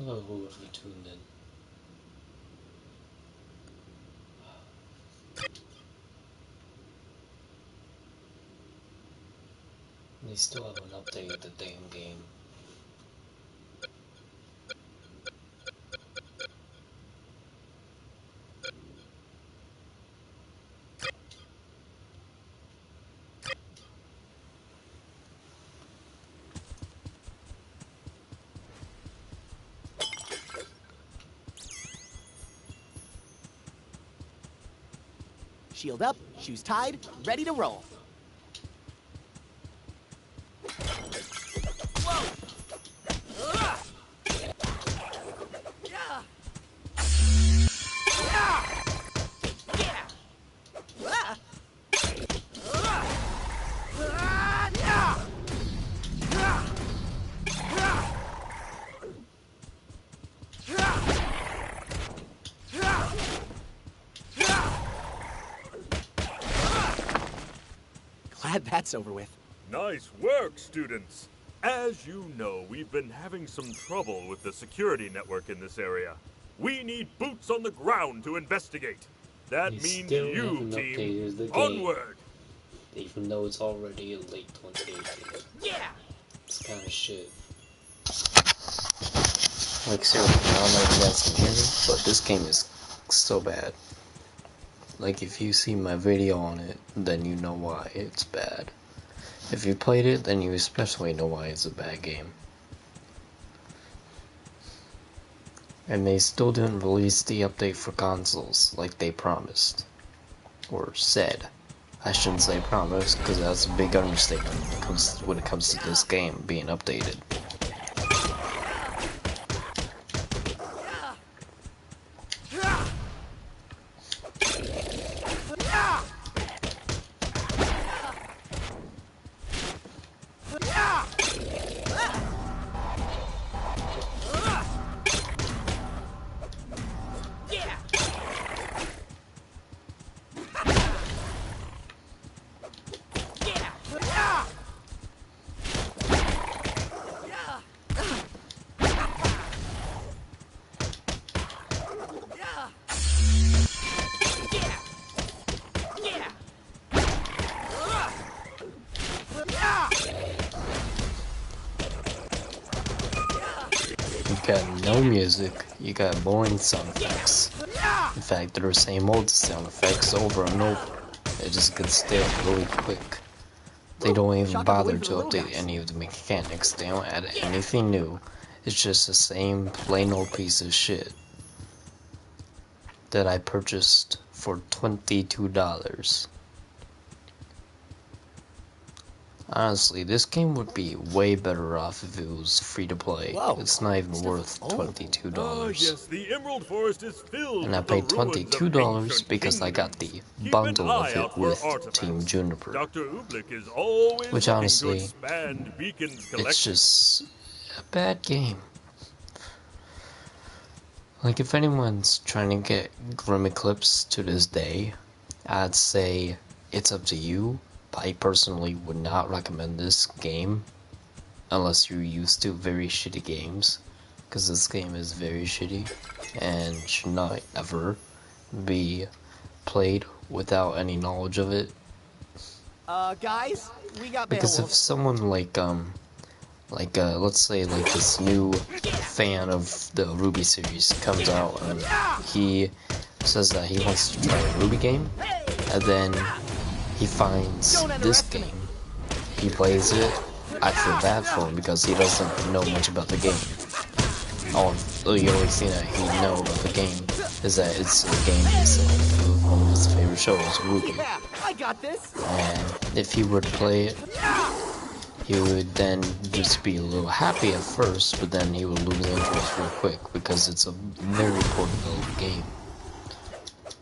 Hello, whoever tuned in. They still haven't updated the damn game. Shield up, shoes tied, ready to roll. Glad that's over with. Nice work, students! As you know, we've been having some trouble with the security network in this area. We need boots on the ground to investigate. That means you, team, onward! Even though it's already in late 2018. Yeah! It's kind of shit. Like, seriously, I don't know if you guys can hear me, but this game is so bad. Like, if you see my video on it, then you know why it's bad. If you played it, then you especially know why it's a bad game. And they still didn't release the update for consoles like they promised. Or said. I shouldn't say promised, because that's a big understatement when it comes to this game being updated. You got no music, you got boring sound effects. In fact, they're the same old sound effects over and over. It just gets stale really quick. They don't even bother to update any of the mechanics, they don't add anything new. It's just the same plain old piece of shit that I purchased for $22. Honestly, this game would be way better off if it was free to play. Whoa. It's not even worth $22. Yes, the Emerald Forest is filled And I paid $22 because I got the bundle of it with Team Juniper. Dr. Oobleck is always Which looking honestly, to expand Beacon's it's collection. just a bad game. Like, if anyone's trying to get Grim Eclipse to this day, I'd say it's up to you. I personally would not recommend this game unless you're used to very shitty games, because this game is very shitty and should not ever be played without any knowledge of it. Guys, we got Because if someone let's say like this new fan of the Ruby series comes out and he says that he wants to try a Ruby game, and then he finds this game, he plays it, I feel bad for him because he doesn't know much about the game. The only thing that he knows about the game is that it's a game based on one of his favorite shows, Ruby. Yeah, I got this. And if he were to play it, he would then just be a little happy at first, but then he would lose interest real quick because it's a very poorly built game.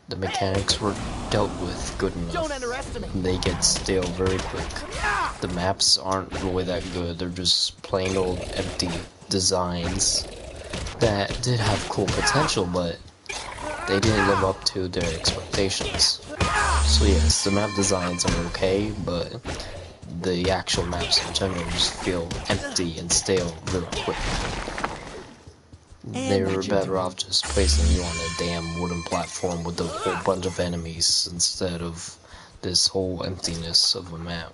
The mechanics were dealt with good enough. Don't underestimate. They get stale very quick. The maps aren't really that good. They're just plain old empty designs that did have cool potential, but they didn't live up to their expectations. So yes, the map designs are okay, but the actual maps in general just feel empty and stale real quick. they were better off just placing you on a damn wooden platform with a whole bunch of enemies instead of this whole emptiness of a map.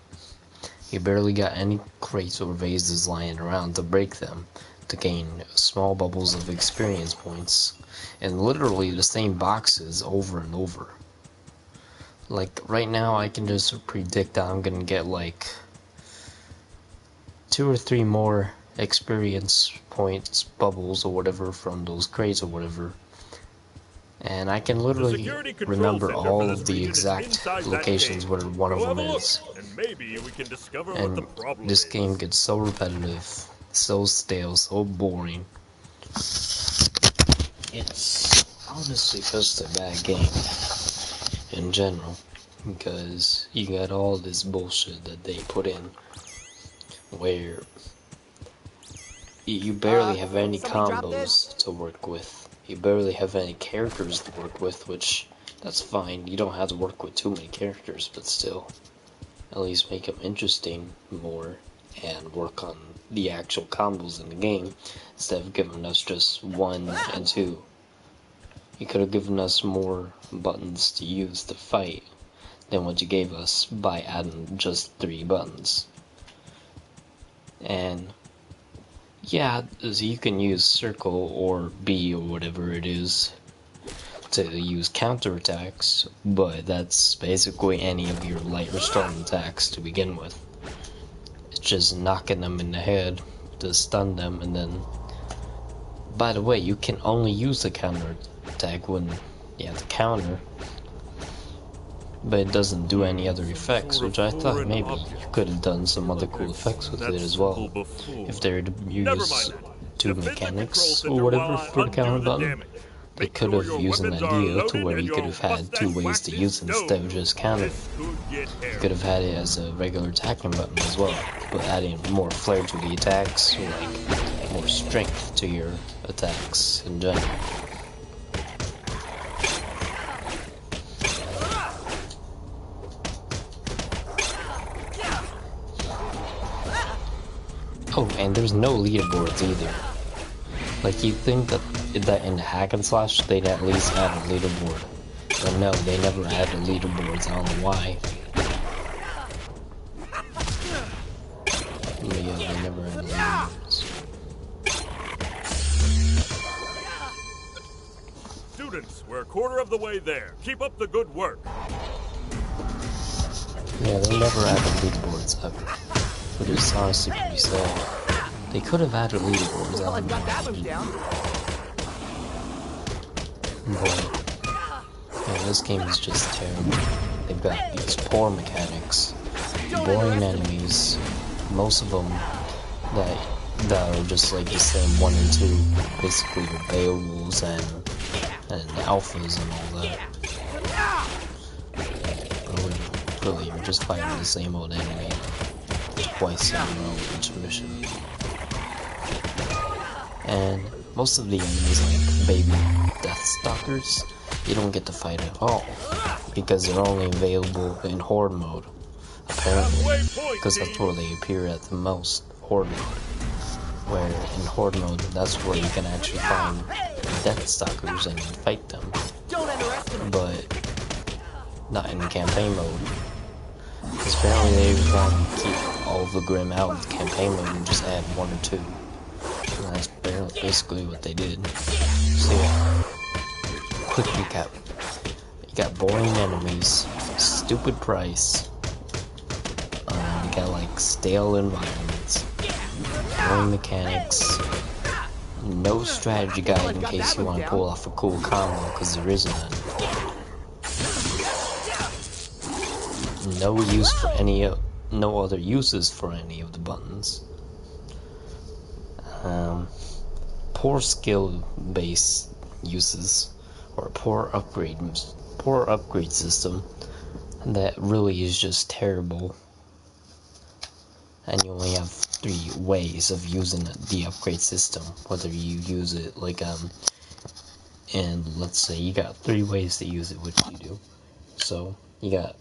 You barely got any crates or vases lying around to break them, to gain small bubbles of experience points, and literally the same boxes over and over. Like, right now I can just predict that I'm gonna get like 2 or 3 more experience points, bubbles or whatever from those crates or whatever. And I can literally remember all of the exact locations where one of them is. And maybe we can discover what And the problem this is. game gets so repetitive, so stale, so boring. It's honestly just a bad game in general, because you got all this bullshit that they put in where you barely have any combos to work with. You barely have any characters to work with, which, that's fine. You don't have to work with too many characters, but still, at least make them interesting more and work on the actual combos in the game instead of giving us just 1 and 2. You could have given us more buttons to use to fight than what you gave us by adding just 3 buttons. And yeah, you can use circle or B or whatever it is to use counterattacks, but that's basically any of your light or strong attacks to begin with. It's just knocking them in the head to stun them, and then, by the way, you can only use the counterattack when you have the counter, but it doesn't do any other effects, which I thought maybe you could have done some other cool effects with it as well. If they were to use 2 mechanics or whatever for the counter button, they could have used an idea to where you could have had 2 ways to use it instead of just counter. You could have had it as a regular attacking button as well, but adding more flair to the attacks, or like more strength to your attacks in general. Oh, and there's no leaderboards either. Like, you'd think that in the hack and slash they'd at least add a leaderboard. But no, they never added leaderboards, I don't know why. But yeah, they never added leaderboards. Students, we're a quarter of the way there. Keep up the good work. Yeah, they never added leaderboards ever. Which is honestly pretty sad. They could have added leaderboards, I don't know why. But yeah, this game is just terrible. They've got these poor mechanics, boring enemies, most of them that are just like the same 1 and 2, basically your Beowulfs and alphas and all that. Really, you're just fighting the same old enemy twice in a row each mission. And most of the enemies, like baby Deathstalkers, you don't get to fight at all, because they're only available in Horde mode, apparently, because that's where they appear at the most, Horde mode. Where in Horde mode, that's where you can actually find Deathstalkers and fight them, but not in campaign mode. Because apparently they want to keep all of the Grim out of the campaign mode and just add 1 or 2. And that's basically what they did. So yeah, quick recap. You got boring enemies, stupid price, you got like stale environments, boring mechanics, no strategy guide in case you want to pull off a cool combo, because there is none. No other uses for any of the buttons. Poor skill-based uses, or poor upgrade system that really is just terrible. And you only have 3 ways of using the upgrade system, whether you use it like and let's say you got 3 ways to use it, which you do. So you got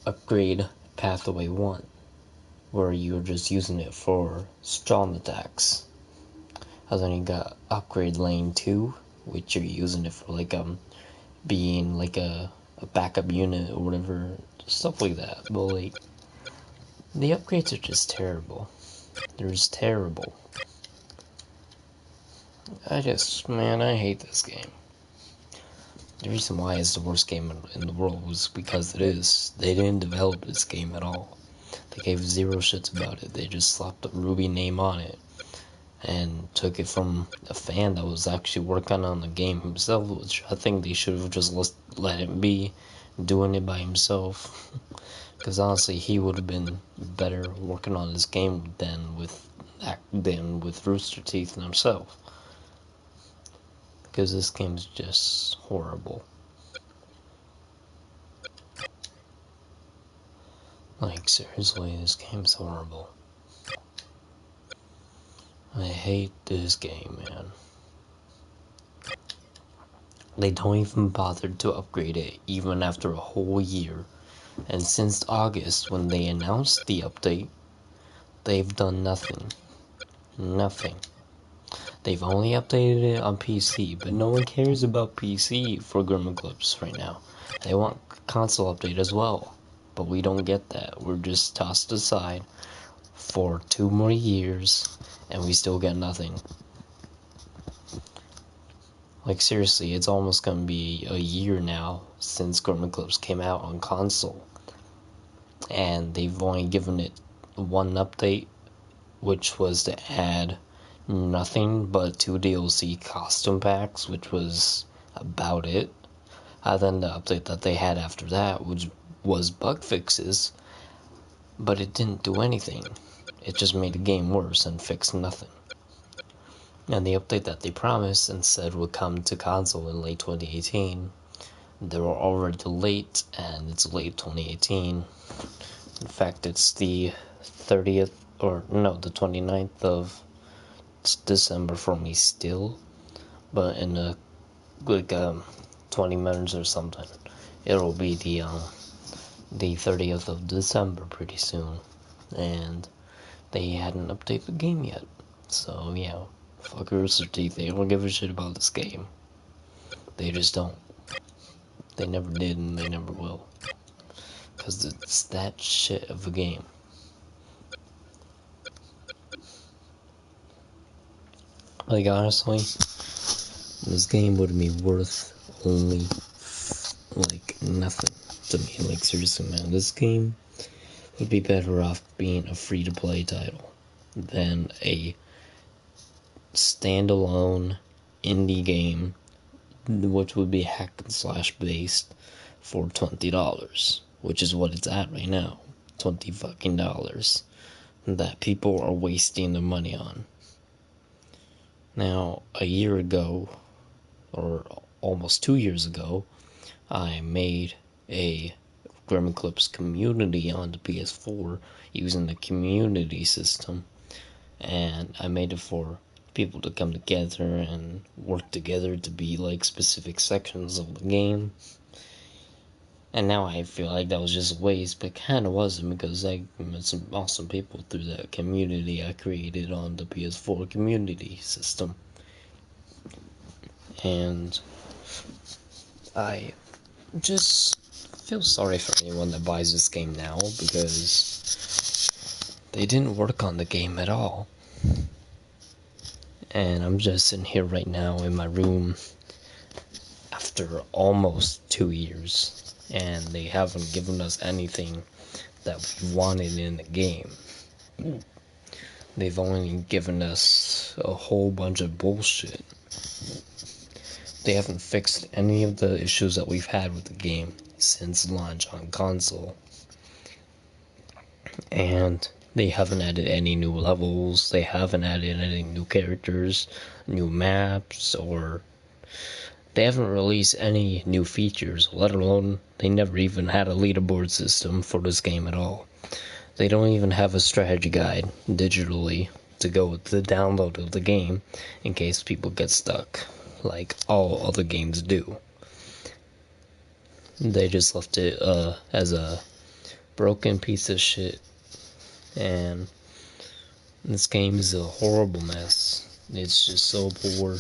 upgrade pathway 1, where you're just using it for strong attacks. And then you got Upgrade Lane 2, which you're using it for like being like a backup unit or whatever, stuff like that. But like, the upgrades are just terrible. They're just terrible. Man, I hate this game. The reason why it's the worst game in the world was because it is. They didn't develop this game at all. They gave zero shits about it. They just slapped the Ruby name on it and took it from a fan that was actually working on the game himself, which I think they should have just let him be doing it by himself. Because honestly, he would have been better working on this game than with Rooster Teeth and himself. Because this game's just horrible. Like, seriously, this game's horrible. I hate this game, man. They don't even bother to upgrade it, even after a whole year. And since August, when they announced the update, they've done nothing. Nothing. They've only updated it on PC, but no one cares about PC for Grim Eclipse right now. They want console update as well, but we don't get that. We're just tossed aside for 2 more years, and we still get nothing. Like, seriously, it's almost gonna be a year now since Grim Eclipse came out on console, and they've only given it one update, which was to add nothing but 2 DLC costume packs, which was about it. And then the update that they had after that, which was bug fixes, but it didn't do anything. It just made the game worse and fixed nothing. And the update that they promised and said would come to console in late 2018, they were already late, and it's late 2018. In fact, it's the 29th of December for me still, but in like 20 minutes or something, it'll be the 30th of December pretty soon, and they hadn't updated the game yet. So yeah, fuck Rooster Teeth. They don't give a shit about this game. They just don't. They never did, and they never will. Because it's that shit of a game. Like, honestly, this game would be worth only, like, nothing to me. Like, seriously, man, this game would be better off being a free-to-play title than a standalone indie game, which would be hack and slash based for $20, which is what it's at right now. $20 fucking that people are wasting their money on. Now, a year ago, or almost 2 years ago, I made a Grim Eclipse community on the PS4 using the community system, and I made it for people to come together and work together to be like specific sections of the game. And now I feel like that was just a waste, but it kind of wasn't, because I met some awesome people through that community I created on the PS4 community system. And I just feel sorry for anyone that buys this game now, because they didn't work on the game at all. And I'm just sitting here right now in my room after almost 2 years, and they haven't given us anything that we wanted in the game. They've only given us a whole bunch of bullshit. They haven't fixed any of the issues that we've had with the game since launch on console. And they haven't added any new levels, they haven't added any new characters, new maps, or they haven't released any new features, let alone they never even had a leaderboard system for this game at all. They don't even have a strategy guide digitally to go with the download of the game in case people get stuck, like all other games do. They just left it as a broken piece of shit, and this game is a horrible mess. It's just so poor.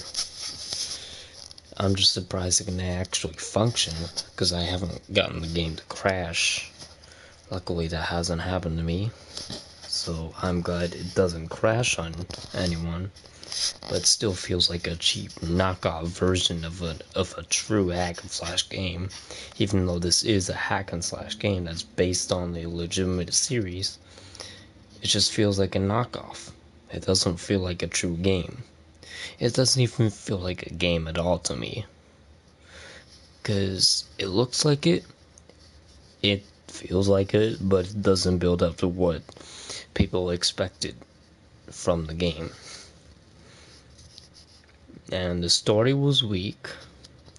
I'm just surprised it can actually function, because I haven't gotten the game to crash. Luckily that hasn't happened to me, so I'm glad it doesn't crash on anyone. But it still feels like a cheap knockoff version of a true hack and slash game, even though this is a hack and slash game that's based on a legitimate series. It just feels like a knockoff. It doesn't feel like a true game. It doesn't even feel like a game at all to me. Because it looks like it feels like it, but it doesn't build up to what people expected from the game. And the story was weak.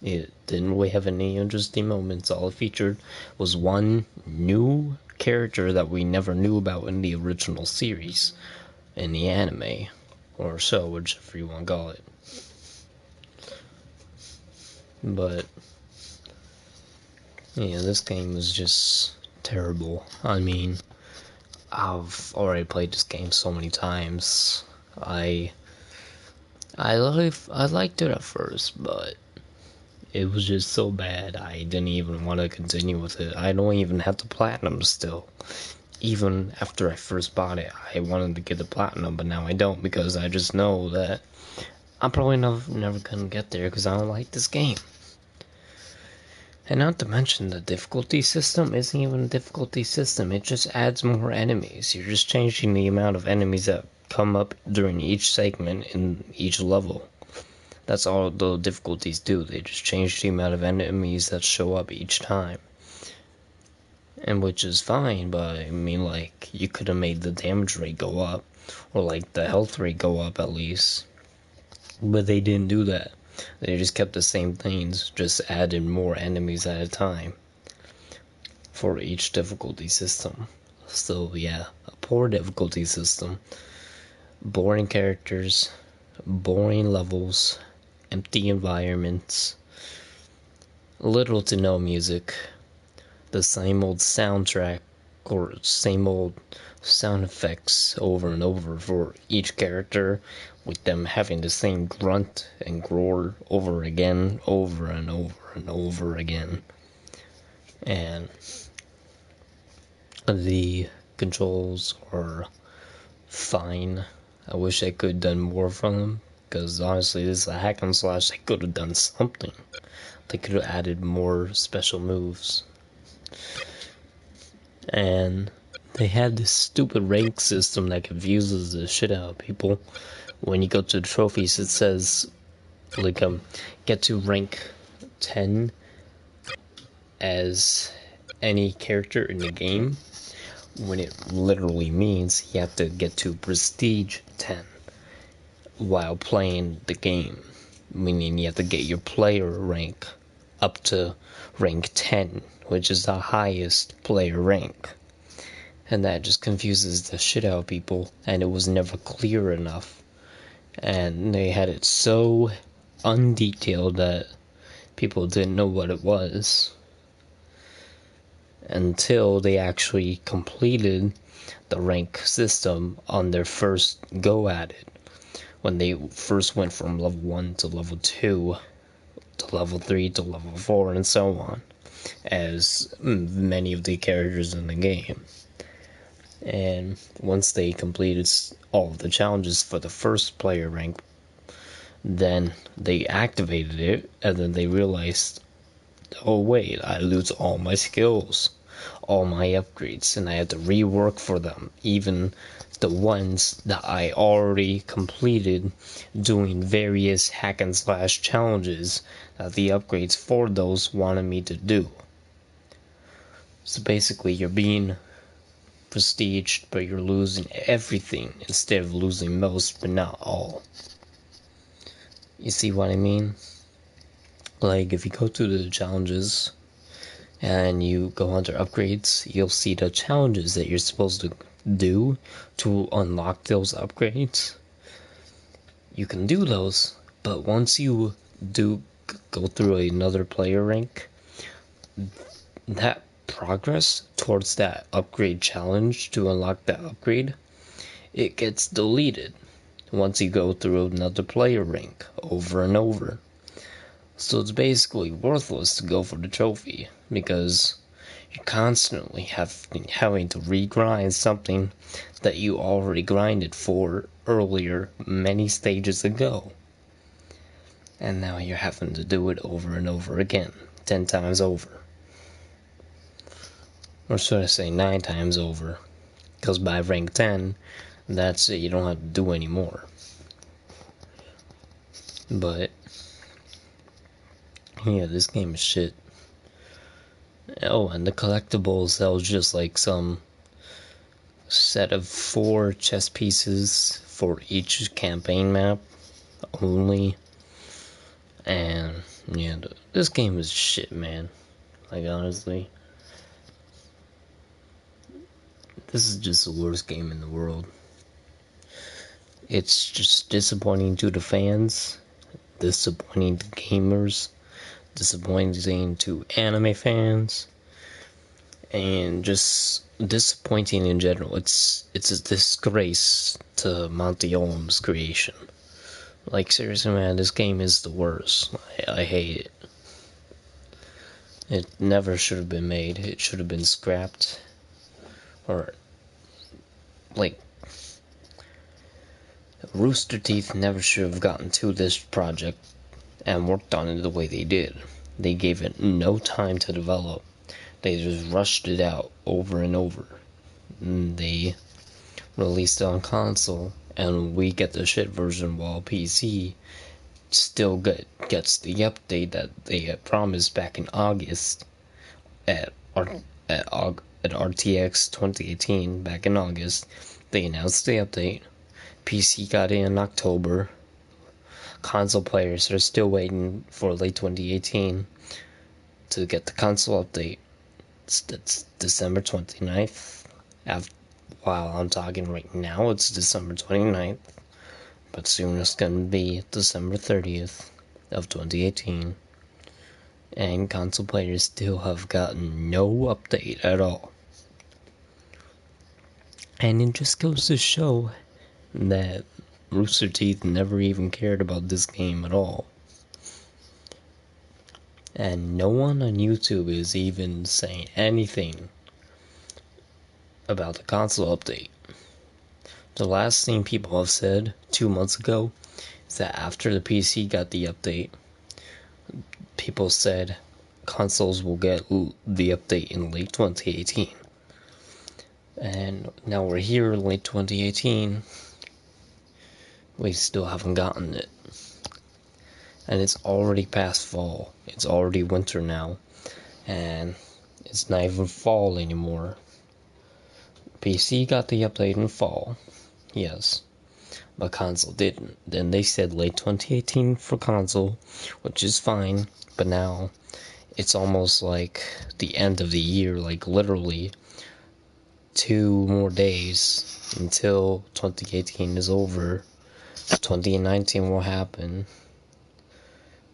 It didn't really have any interesting moments. All it featured was one new character that we never knew about in the original series, in the anime, or so, whichever you want to call it. But yeah, this game was just terrible. I mean, I've already played this game so many times. I liked it at first, but it was just so bad I didn't even want to continue with it. I don't even have the platinum still. Even after I first bought it, I wanted to get the platinum, but now I don't, because I just know that I'm probably never gonna get there because I don't like this game. And not to mention, the difficulty system isn't even a difficulty system. It just adds more enemies. You're just changing the amount of enemies that come up during each segment in each level. That's all the difficulties do. They just change the amount of enemies that show up each time. And which is fine, but I mean, like, you could have made the damage rate go up, or like the health rate go up at least. But they didn't do that. They just kept the same things, just added more enemies at a time for each difficulty system. So yeah, a poor difficulty system, boring characters, boring levels, empty environments, little to no music, the same old soundtrack or same old sound effects over and over for each character, with them having the same grunt and roar over again, over and over and over again. And the controls are fine. I wish I could have done more from them, because honestly, this is a hack and slash. They could have done something. They could have added more special moves. And they had this stupid rank system that confuses the shit out of people. When you go to the trophies, it says, like, get to rank 10 as any character in the game, when it literally means you have to get to prestige 10 while playing the game. Meaning you have to get your player rank up to rank 10, which is the highest player rank. And that just confuses the shit out of people, and it was never clear enough. And they had it so undetailed that people didn't know what it was until they actually completed the rank system on their first go at it. When they first went from level 1 to level 2 to level 3 to level 4 and so on, as many of the characters in the game. And once they completed all of the challenges for the first player rank, then they activated it, and then they realized, oh wait, I lose all my skills, all my upgrades, and I had to rework for them, even the ones that I already completed doing various hack and slash challenges that the upgrades for those wanted me to do. So basically, you're being prestiged, but you're losing everything instead of losing most, but not all. You see what I mean? Like, if you go to the challenges and you go under upgrades, you'll see the challenges that you're supposed to do to unlock those upgrades. You can do those, but once you do go through another player rank, that progress towards that upgrade challenge to unlock that upgrade, it gets deleted. once you go through another player rank over and over. So it's basically worthless to go for the trophy, because you're constantly having to regrind something that you already grinded for earlier many stages ago. And now you're having to do it over and over again, 10 times over. Or should I say 9 times over, because by rank 10, that's it, you don't have to do any more. But yeah, this game is shit. Oh, and the collectibles, that was just like some set of 4 chess pieces for each campaign map only. And yeah, this game is shit, man. Like, honestly, this is just the worst game in the world. It's just disappointing to the fans, disappointing to gamers, disappointing to anime fans, and just disappointing in general. It's a disgrace to Monty Olam's creation. Like, seriously, man, this game is the worst. I hate it. It never should have been made. It should have been scrapped. Or, like, Rooster Teeth never should have gotten to this project and worked on it the way they did. They gave it no time to develop. They just rushed it out over and over. And they released it on console, and we get the shit version, while PC still gets the update that they had promised back in August at RTX 2018. Back in August, they announced the update. PC got it in October. Console players are still waiting for late 2018 to get the console update. It's December 29th. While I'm talking right now, it's December 29th. But soon it's going to be December 30th of 2018. And console players still have gotten no update at all. And it just goes to show that Rooster Teeth never even cared about this game at all. And no one on YouTube is even saying anything about the console update. The last thing people have said 2 months ago is that after the PC got the update, people said consoles will get the update in late 2018. And now we're here in late 2018. We still haven't gotten it. And it's already past fall. It's already winter now. And it's not even fall anymore. PC got the update in fall. Yes. But console didn't. Then they said late 2018 for console, which is fine. But now it's almost like the end of the year. Like, literally 2 more days until 2018 is over. 2019 will happen,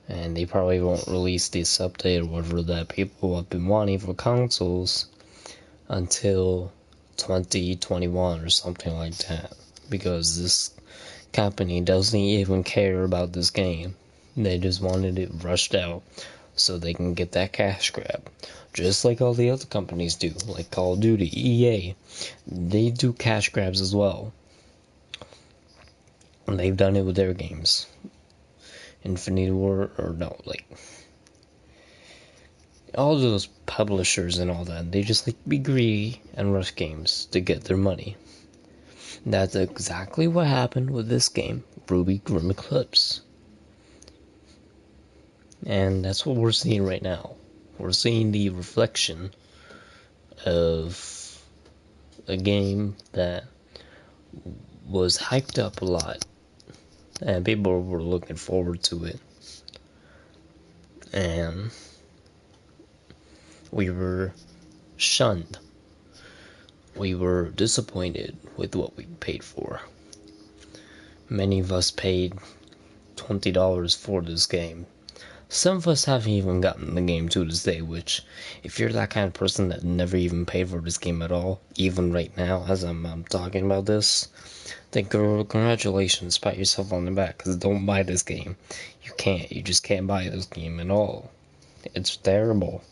and they probably won't release this update or whatever that people have been wanting for consoles until 2021 or something like that, because this company doesn't even care about this game. They just wanted it rushed out so they can get that cash grab, just like all the other companies do, like Call of Duty, EA. They do cash grabs as well. And they've done it with their games. Infinity War, or no, like, all those publishers and all that, they just like to be greedy and rush games to get their money. That's exactly what happened with this game, Ruby Grim Eclipse. And that's what we're seeing right now. We're seeing the reflection of a game that was hyped up a lot, and people were looking forward to it, and we were shunned. We were disappointed with what we paid for. Many of us paid $20 for this game. Some of us haven't even gotten the game to this day, which, if you're that kind of person that never even paid for this game at all, even right now as I'm talking about this, then congratulations, pat yourself on the back, because don't buy this game. You just can't buy this game at all. It's terrible.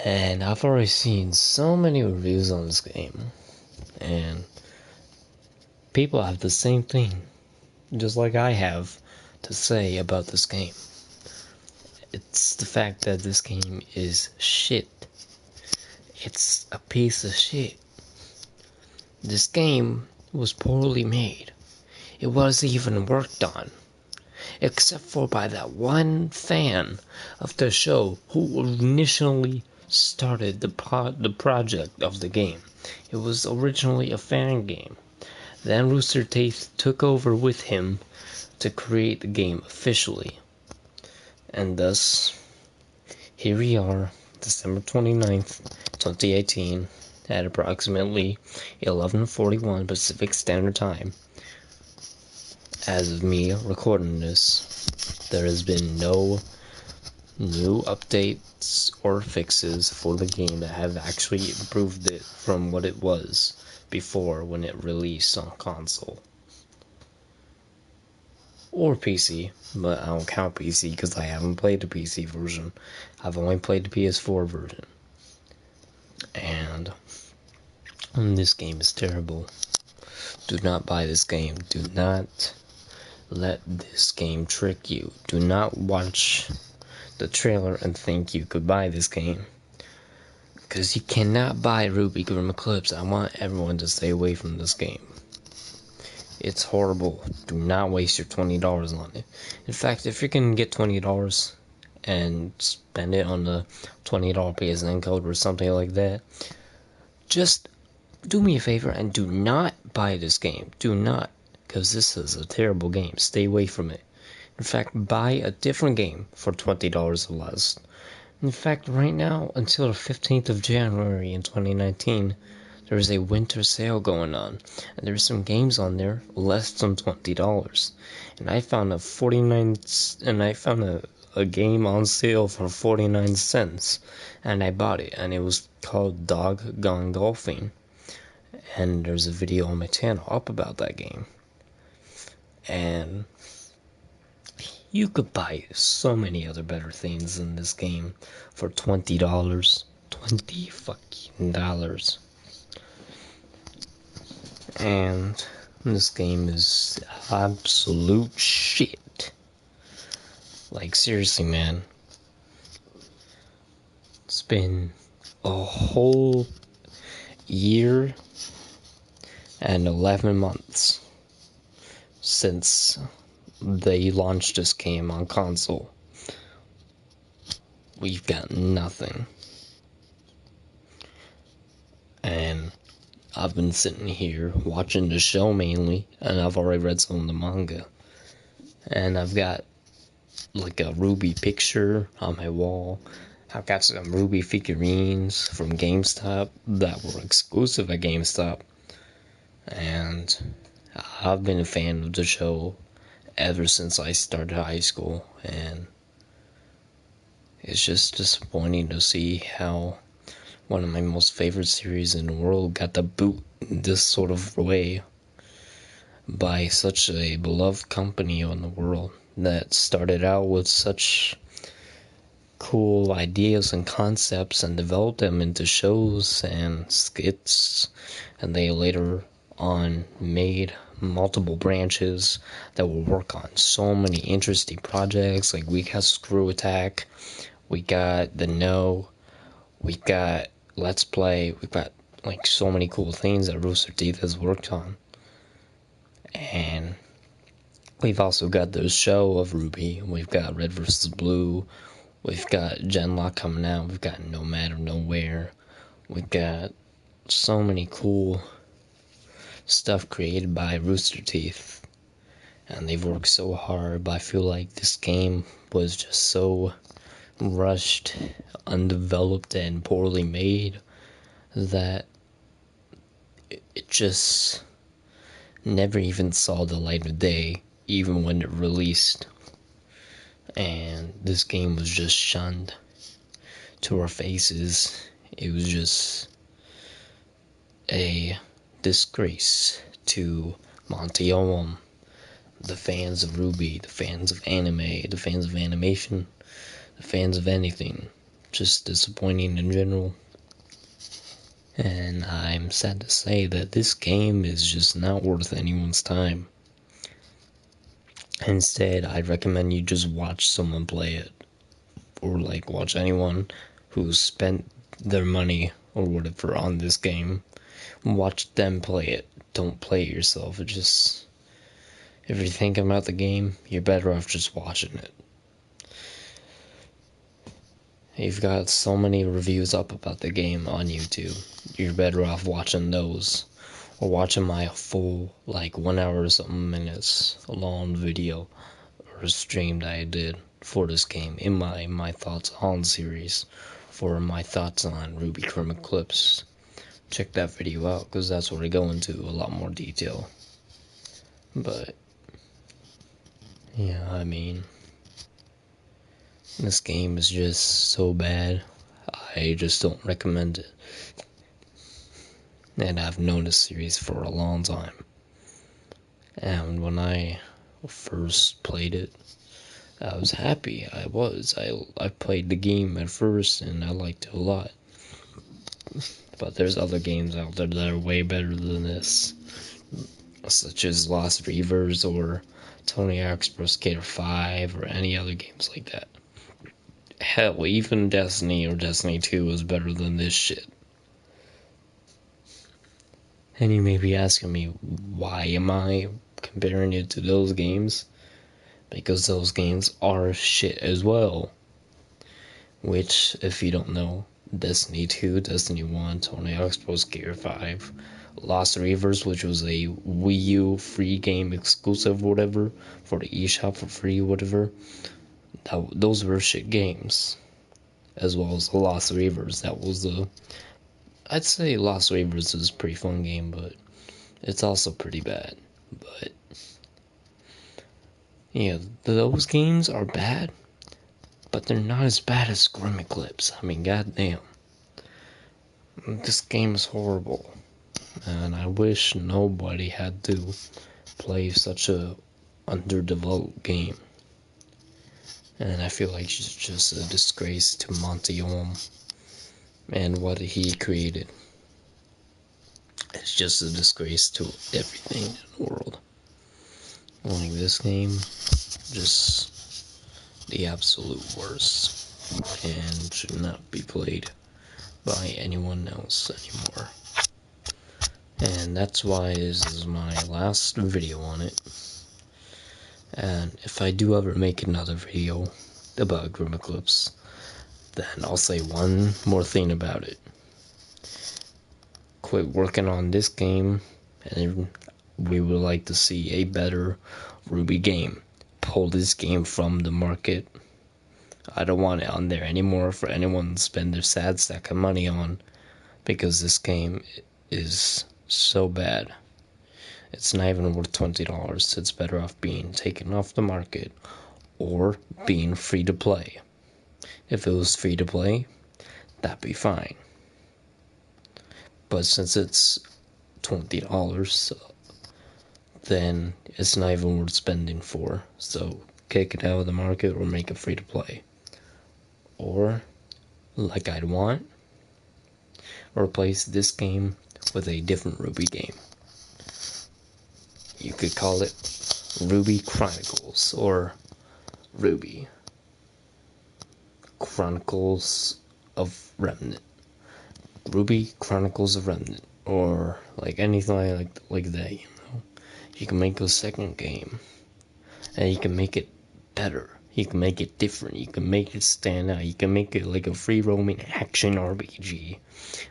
And I've already seen so many reviews on this game, and people have the same thing, just like I have, to say about this game. It's the fact that this game is shit. It's a piece of shit. This game was poorly made. It wasn't even worked on. Except for by that one fan of the show who initially started the project of the game. It was originally a fan game. Then Rooster Teeth took over with him to create the game officially. And thus, here we are, December 29th, 2018, at approximately 11:41 Pacific Standard Time. As of me recording this, there has been no new updates or fixes for the game that have actually improved it from what it was before when it released on console or PC, but I don't count PC because I haven't played the PC version. I've only played the PS4 version, and this game is terrible. Do not buy this game. Do not let this game trick you. Do not watch the trailer and think you could buy this game, because you cannot buy Ruby Grim Eclipse. I want everyone to stay away from this game. It's horrible. Do not waste your $20 on it. In fact, if you're gonna get $20 and spend it on the $20 PSN code or something like that, just do me a favor and do not buy this game. Do not, because this is a terrible game. Stay away from it. In fact, buy a different game for $20 or less. In fact, right now, until the 15th of January in 2019, there is a winter sale going on, and there's some games on there less than $20. And I found a game on sale for 49 cents, and I bought it, and it was called Dog Gone Golfing. And there's a video on my channel up about that game. And you could buy so many other better things in this game for $20. $20 fucking dollars. And this game is absolute shit. Like, seriously, man. It's been a whole year and 11 months since they launched this game on console. We've got nothing. And I've been sitting here watching the show mainly, and I've already read some of the manga. And I've got like a Ruby picture on my wall. I've got some Ruby figurines from GameStop that were exclusive at GameStop. And I've been a fan of the show ever since I started high school, and it's just disappointing to see how one of my most favorite series in the world got the boot this sort of way by such a beloved company in the world that started out with such cool ideas and concepts and developed them into shows and skits, and they later on made multiple branches that will work on so many interesting projects. Like, we got Screw Attack, we got The No, we got Let's Play, we've got like so many cool things that Rooster Teeth has worked on. And we've also got the show of Ruby, we've got Red vs. Blue, we've got Genlock coming out, we've got No Matter Nowhere, we've got so many cool stuff created by Rooster Teeth, and they've worked so hard, but I feel like this game was just so rushed, undeveloped, and poorly made that it just never even saw the light of day, even when it released. and this game was just shunned to our faces. It was just a disgrace to Monty Oum, the fans of RWBY, the fans of anime, the fans of animation, the fans of anything. Just disappointing in general. And I'm sad to say that this game is just not worth anyone's time. Instead, I'd recommend you just watch someone play it. Or like watch anyone who spent their money or whatever on this game. Watch them play it. Don't play it yourself. It just, if you're thinking about the game, you're better off just watching it. You've got so many reviews up about the game on YouTube. You're better off watching those. Or watching my full, like 1 hour or something minutes long video or stream that I did for this game in my thoughts on series. For my thoughts on RWBY Chroma Clips. Check that video out, because that's where I go into a lot more detail. But yeah, I mean, this game is just so bad. I just don't recommend it. And I've known this series for a long time. And when I first played it, I was happy. I played the game at first and I liked it a lot. But there's other games out there that are way better than this. Such as Lost Reavers or Tony Hawk's Pro Skater 5 or any other games like that. Hell, even Destiny or Destiny 2 is better than this shit. And you may be asking me, why am I comparing it to those games? Because those games are shit as well. Which, if you don't know, Destiny 2, Destiny 1, Tony Hawk's Pro Skater 5, Lost Reavers, which was a Wii U free game exclusive, whatever, for the eShop for free, whatever. Those were shit games. As well as the Lost Reavers. I'd say Lost Reavers is a pretty fun game, but it's also pretty bad. But yeah, those games are bad, but they're not as bad as Grim Eclipse. I mean, goddamn. This game is horrible. And I wish nobody had to play such a underdeveloped game. And I feel like it's just a disgrace to Monty Oum and what he created. It's just a disgrace to everything in the world. Like this game, just the absolute worst. And should not be played by anyone else anymore. And that's why this is my last video on it. And if I do ever make another video about Grim Eclipse, then I'll say one more thing about it. Quit working on this game, and we would like to see a better RWBY game. Pull this game from the market. I don't want it on there anymore for anyone to spend their sad stack of money on, because this game is so bad. It's not even worth $20. It's better off being taken off the market or being free to play. If it was free to play, that'd be fine. But since it's $20, then it's not even worth spending for. So kick it out of the market or make it free to play. Or, like I'd want, replace this game with a different RWBY game. You could call it RWBY Chronicles or RWBY Chronicles of Remnant. RWBY Chronicles of Remnant, or like anything like that, you know. You can make a second game, and you can make it better. You can make it different. You can make it stand out. You can make it like a free roaming action RPG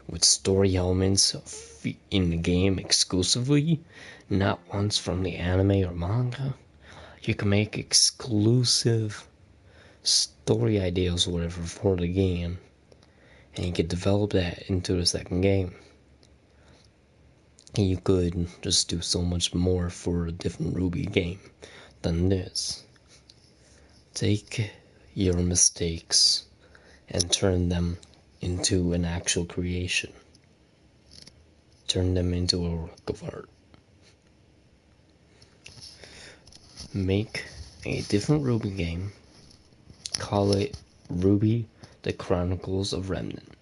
with story elements in the game exclusively, not ones from the anime or manga. You can make exclusive story ideas or whatever for the game, and you could develop that into the second game. And you could just do so much more for a different RWBY game than this. take your mistakes and turn them into an actual creation. Turn them into a work of art. Make a different Ruby game. Call it Ruby the Chronicles of Remnant.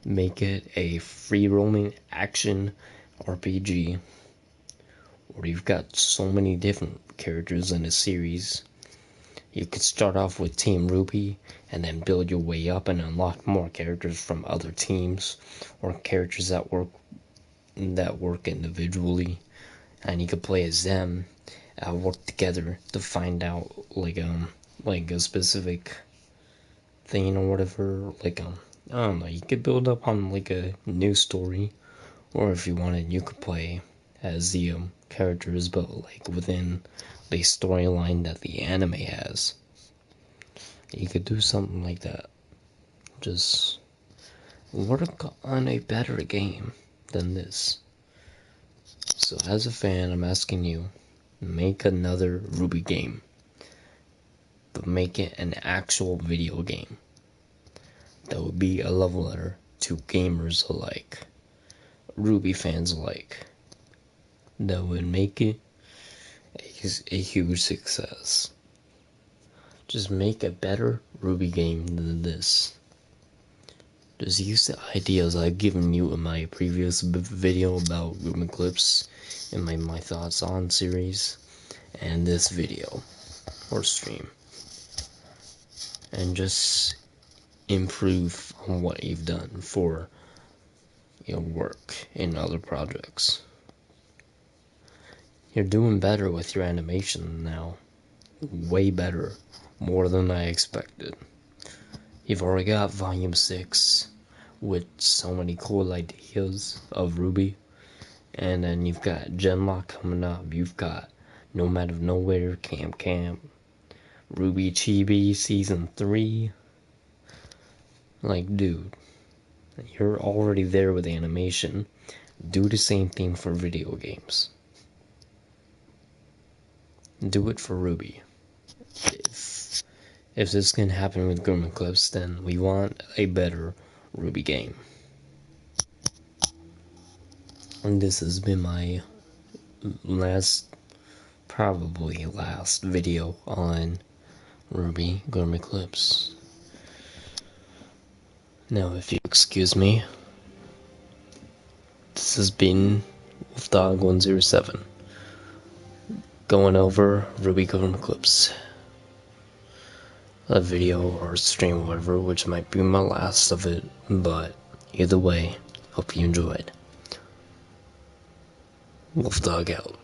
Make it a free roaming action RPG where you've got so many different characters in a series. You could start off with Team Ruby and then build your way up and unlock more characters from other teams or characters that work individually, and you could play as them, work together to find out like a specific thing or whatever. I don't know, you could build up on like a new story, or if you wanted, you could play as the characters, but like within the storyline that the anime has. You could do something like that. Just work on a better game than this. So as a fan, I'm asking you, make another Ruby game, but make it an actual video game that would be a love letter to gamers alike, Ruby fans alike, that would make it a huge success. Just make a better Ruby game than this. Just use the ideas I've given you in my previous video about Ruby Clips in my thoughts on series and this video or stream, and just improve on what you've done for your work in other projects. You're doing better with your animation now. Way better. More than I expected. You've already got Volume 6 with so many cool ideas of Ruby. And then you've got Genlock coming up. You've got Nomad of Nowhere, Camp, Ruby Chibi Season 3. Like, dude, you're already there with animation. Do the same thing for video games. Do it for Ruby. If this can happen with Gurman Clips, then we want a better Ruby game. And this has been my probably last video on Ruby Gurman Clips. Now, if you excuse me, this has been WolfDog107 going over Ruby Gurman Clips. A video or stream or whatever, which might be my last of it, but either way, hope you enjoyed. WolfDog out.